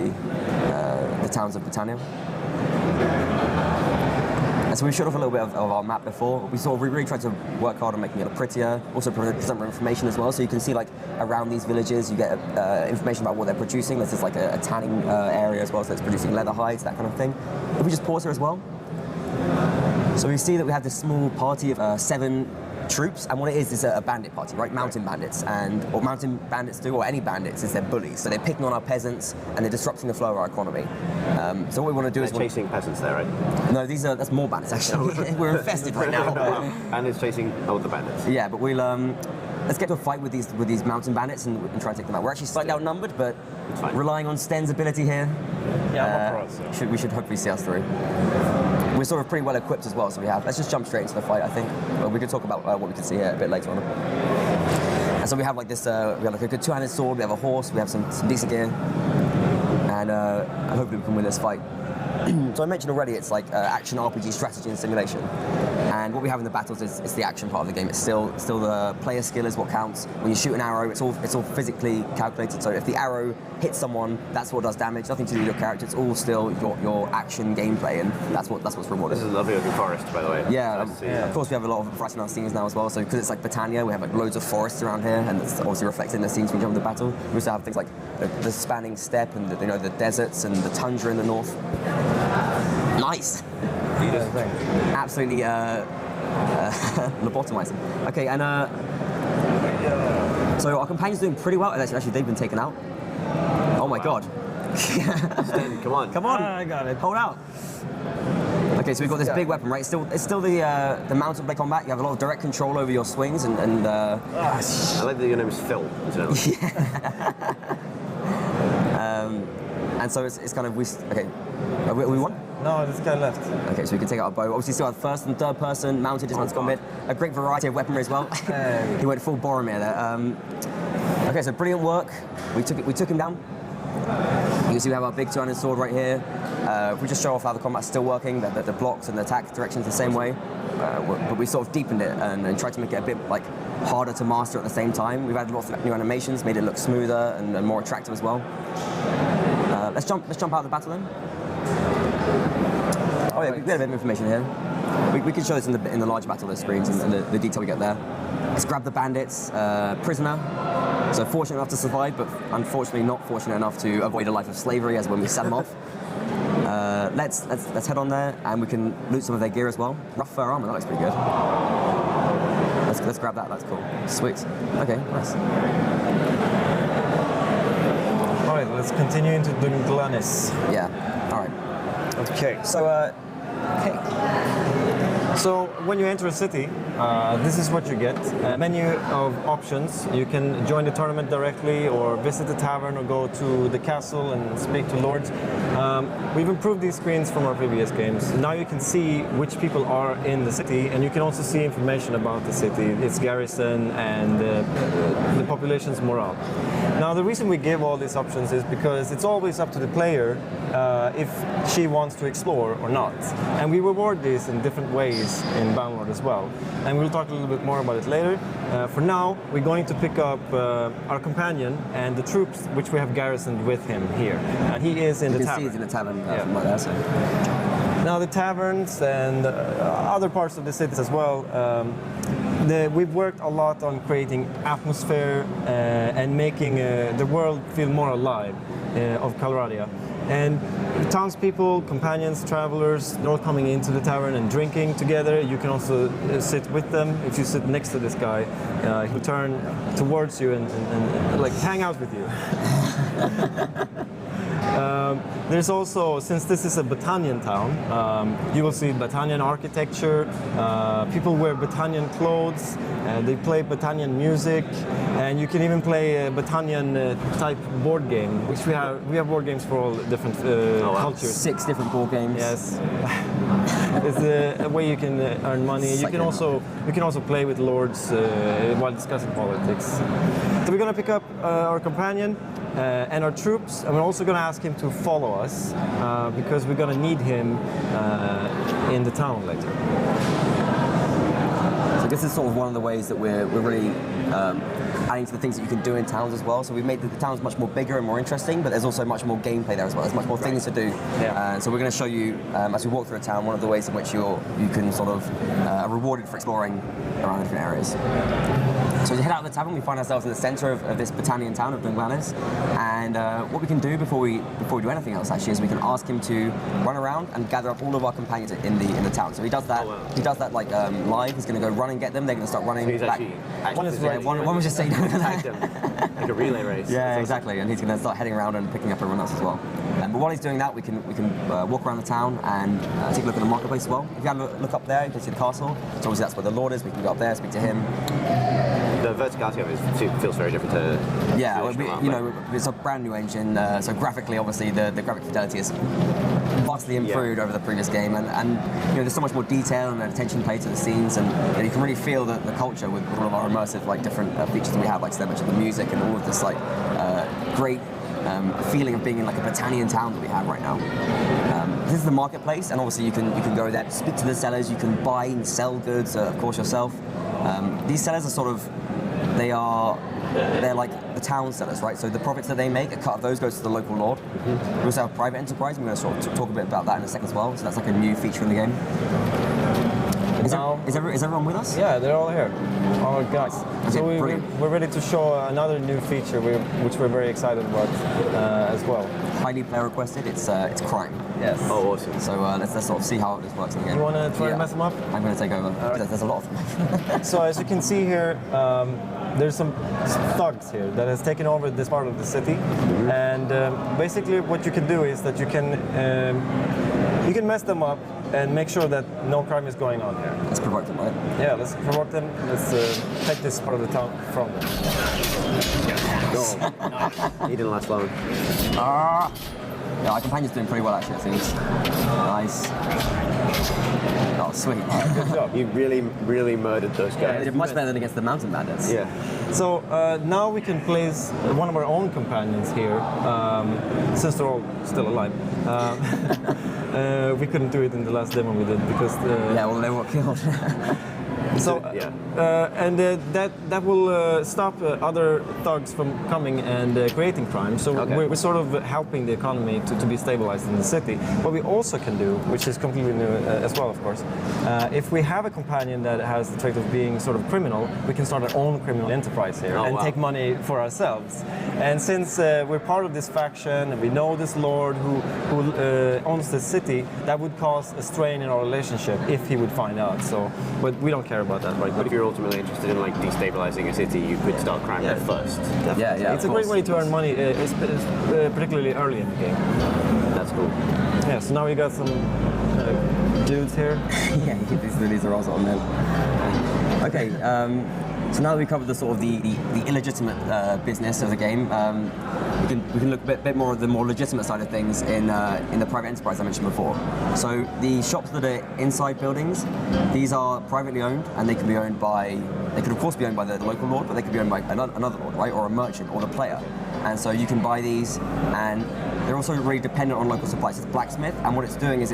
the towns of Britannia. And so we showed off a little bit of our map before. We really tried to work hard on making it prettier, also present more information as well. So you can see like around these villages, you get information about what they're producing. This is like a tanning area as well, so it's producing leather hides, that kind of thing. If we just pause here as well. So we see that we have this small party of 7 troops, and what it is a bandit party, right? Mountain bandits, and what mountain bandits do, or any bandits, is they're bullies. So they're picking on our peasants, and they're disrupting the flow of our economy. So what we want to do is chasing peasants there, right? No, that's more bandits actually. We're infested right now. And it's chasing the bandits. Yeah, but we'll let's get to a fight with these mountain bandits and try to take them out. We're actually slightly outnumbered, but relying on Sten's ability here, we should hopefully see us through. We're sort of pretty well equipped as well, so let's just jump straight into the fight, I think. Well, we could talk about what we can see here a bit later on. And so we have like this, we have like a good 2-handed sword, we have a horse, we have some decent gear, and hopefully we can win this fight. So I mentioned already, it's like action RPG strategy and simulation. And what we have in the battles is the action part of the game. It's still the player skill is what counts. When you shoot an arrow, it's all physically calculated. So if the arrow hits someone, that's what does damage. Nothing to do with your character. It's all still your action gameplay, and that's what's rewarded. This is a lovely looking forest, by the way. Yeah, of course we have a lot of frightening scenes now as well. So because it's like Britannia, we have like loads of forests around here, and it's obviously reflected in the scenes when you jump into battle. We also have things like the spanning steppe and the deserts and the tundra in the north. Nice. Absolutely lobotomizing. Okay, and so our companions doing pretty well. Actually, they've been taken out. Oh my god. Sten, come on. Come on. I got it. Hold out. Okay, so we've got this big weapon, right? It's still the mounted blade combat. You have a lot of direct control over your swings and I like that your name is Phil. And so it's kind of we won. No, this guy left. Okay, so we can take out our bow. Obviously, still have first and third person mounted distance combat. A great variety of weaponry as well. Hey. He went full Boromir there. Okay, so brilliant work. We took him down. You can see we have our big 2-handed sword right here. If we just show off how the combat's still working, the blocks and the attack directions the same way, but we sort of deepened it and tried to make it a bit like harder to master at the same time. We've added lots of new animations, made it look smoother and more attractive as well. Let's jump out of the battle then. Oh yeah, we have a bit of information here. We can show this in the large battle, the screens and the detail we get there. Let's grab the bandits, prisoner. So fortunate enough to survive, but unfortunately not fortunate enough to avoid a life of slavery as when we set them off. Let's head on there, and we can loot some of their gear as well. Rough fur armor, that looks pretty good. Let's grab that, that's cool. Sweet. Okay, nice. Alright, let's continue into Dunklanis. Yeah, alright. Okay, so so when you enter a city, this is what you get. A menu of options. You can join the tournament directly, or visit the tavern, or go to the castle and speak to lords. We've improved these screens from our previous games. Now you can see which people are in the city, and you can also see information about the city, its garrison, and the population's morale. Now the reason we give all these options is because it's always up to the player if she wants to explore or not. And we reward this in different ways in Bannerlord as well. And we'll talk a little bit more about it later. For now, we're going to pick up our companion and the troops which we have garrisoned with him here. And he is in the tavern. You can see he's in the tavern from right there, so. Now the taverns and other parts of the cities as well, we've worked a lot on creating atmosphere and making the world feel more alive of Calradia. And the townspeople, companions, travelers, they're all coming into the tavern and drinking together. You can also sit with them. If you sit next to this guy, he'll turn towards you and like hang out with you. There's also, since this is a Battanian town, you will see Battanian architecture, people wear Battanian clothes, they play Battanian music, and you can even play a Battanian type board game, which we have board games for all different cultures. 6 different board games. Yes. It's a way you can earn money. You can also play with lords while discussing politics. So we're going to pick up our companion and our troops, and we're also going to ask him to follow us because we're going to need him in the town later. I guess it's sort of one of the ways that we're really adding to the things that you can do in towns as well. So we've made the towns much more bigger and more interesting, but there's also much more gameplay there as well. There's much more things to do. So we're going to show you, as we walk through a town, one of the ways in which you can sort of are rewarded for exploring around the different areas. So as we head out of the tavern, we find ourselves in the centre of this Britannian town of Dungannon, and what we can do before we do anything else actually is we can ask him to run around and gather up all of our companions in the town. So he does that. He does that like live. He's going to go run and get them. They're going to start running. So he's back. One was just saying like a relay race. Yeah, exactly. And he's going to start heading around and picking up everyone else as well. But while he's doing that, we can walk around the town and take a look at the marketplace as well. If you have a look up there, you can see the castle. So obviously that's where the Lord is. We can go up there, speak to him. The verticality of it feels very different to it's a brand new engine. So graphically, obviously, the graphic fidelity is vastly improved over the previous game, and there's so much more detail and attention paid to the scenes, and you can really feel the culture with all of our immersive different features that we have, like so much of the music and all of this great feeling of being in a Britannian town that we have right now. This is the marketplace, and obviously you can go there, speak to the sellers, you can buy and sell goods, of course, yourself. These sellers are sort of, they're like the town sellers, right? So the profits that they make, a cut of those goes to the local lord. We also have private enterprise, and we're going to sort of talk a bit about that in a second as well. So that's like a new feature in the game. Is everyone with us? Yeah, they're all here. All guys. So we're ready to show another new feature, which we're very excited about as well. Highly player requested. It's crime. Yes. Oh, awesome. So let's sort of see how this works in the game. You want to try to mess them up? I'm going to take over. Right. There's a lot of them. So as you can see here, there's some thugs here that has taken over this part of the city, and basically what you can do is that you can mess them up and make sure that no crime is going on here. Let's provoke them, right? Yeah, let's provoke them. Let's take this part of the town from them. Go. He didn't last long. Yeah, our companion's doing pretty well actually, it seems. Nice. Oh, sweet. Good job. You really murdered those guys. Yeah, they did much better than against the mountain bandits. Yeah. So now we can place one of our own companions here, since they're all still alive. We couldn't do it in the last demo we did because well, they were killed. So, that will stop other thugs from coming and creating crime. So we're sort of helping the economy to be stabilized in the city. What we also can do, which is completely new as well, of course, if we have a companion that has the trait of being sort of criminal, we can start our own criminal enterprise here and take money for ourselves. And since we're part of this faction and we know this lord who owns the city, that would cause a strain in our relationship if he would find out. So, but we don't care about that, right? But if you're ultimately interested in destabilizing a city, you could start crime there first. Definitely. Yeah, it's a great way to earn money, particularly early in the game. That's cool. Yeah, so now we got some dudes here. Yeah, these are also on there. Okay, so now that we've covered the sort of the illegitimate business of the game, we can look a bit more at the more legitimate side of things in the private enterprise I mentioned before. So the shops that are inside buildings, these are privately owned, and they can be owned by, they could of course be owned by the local lord, but they could be owned by another lord, right, or a merchant, or the player. And so you can buy these, and they're also really dependent on local supplies. It's blacksmith, and what it's doing is it's